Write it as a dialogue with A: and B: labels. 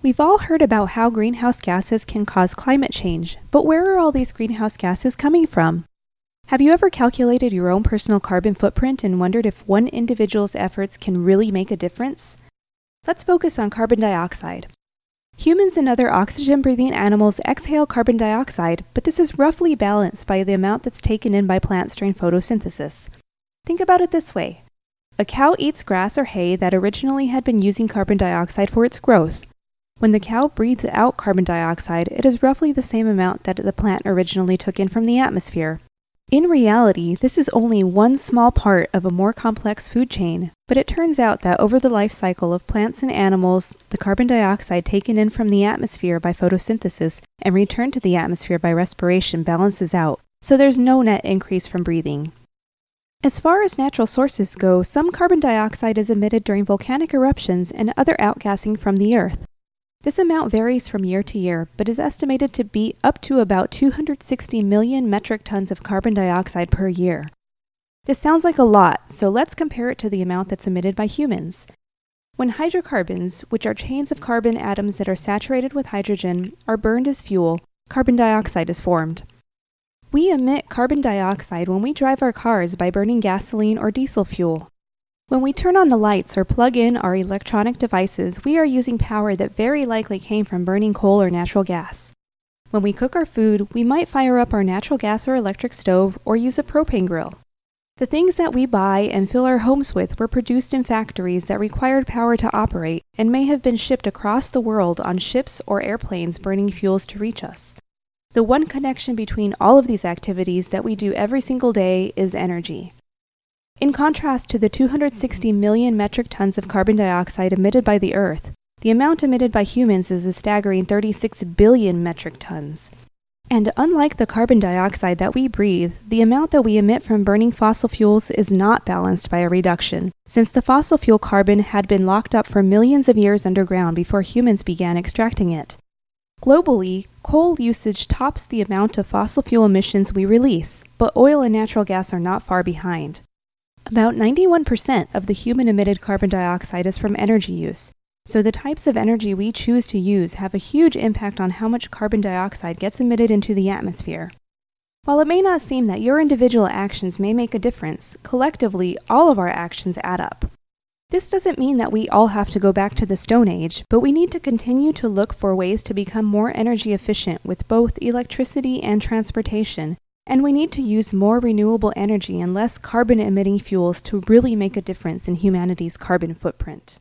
A: We've all heard about how greenhouse gases can cause climate change, but where are all these greenhouse gases coming from? Have you ever calculated your own personal carbon footprint and wondered if one individual's efforts can really make a difference? Let's focus on carbon dioxide. Humans and other oxygen-breathing animals exhale carbon dioxide, but this is roughly balanced by the amount that's taken in by plants during photosynthesis. Think about it this way. A cow eats grass or hay that originally had been using carbon dioxide for its growth. When the cow breathes out carbon dioxide, it is roughly the same amount that the plant originally took in from the atmosphere. In reality, this is only one small part of a more complex food chain, but it turns out that over the life cycle of plants and animals, the carbon dioxide taken in from the atmosphere by photosynthesis and returned to the atmosphere by respiration balances out, so there's no net increase from breathing. As far as natural sources go, some carbon dioxide is emitted during volcanic eruptions and other outgassing from the Earth. This amount varies from year to year, but is estimated to be up to about 260 million metric tons of carbon dioxide per year. This sounds like a lot, so let's compare it to the amount that's emitted by humans. When hydrocarbons, which are chains of carbon atoms that are saturated with hydrogen, are burned as fuel, carbon dioxide is formed. We emit carbon dioxide when we drive our cars by burning gasoline or diesel fuel. When we turn on the lights or plug in our electronic devices, we are using power that very likely came from burning coal or natural gas. When we cook our food, we might fire up our natural gas or electric stove or use a propane grill. The things that we buy and fill our homes with were produced in factories that required power to operate and may have been shipped across the world on ships or airplanes burning fuels to reach us. The one connection between all of these activities that we do every single day is energy. In contrast to the 260 million metric tons of carbon dioxide emitted by the Earth, the amount emitted by humans is a staggering 36 billion metric tons. And unlike the carbon dioxide that we breathe, the amount that we emit from burning fossil fuels is not balanced by a reduction, since the fossil fuel carbon had been locked up for millions of years underground before humans began extracting it. Globally, coal usage tops the amount of fossil fuel emissions we release, but oil and natural gas are not far behind. About 91% of the human-emitted carbon dioxide is from energy use, so the types of energy we choose to use have a huge impact on how much carbon dioxide gets emitted into the atmosphere. While it may not seem that your individual actions may make a difference, collectively, all of our actions add up. This doesn't mean that we all have to go back to the Stone Age, but we need to continue to look for ways to become more energy efficient with both electricity and transportation. And we need to use more renewable energy and less carbon-emitting fuels to really make a difference in humanity's carbon footprint.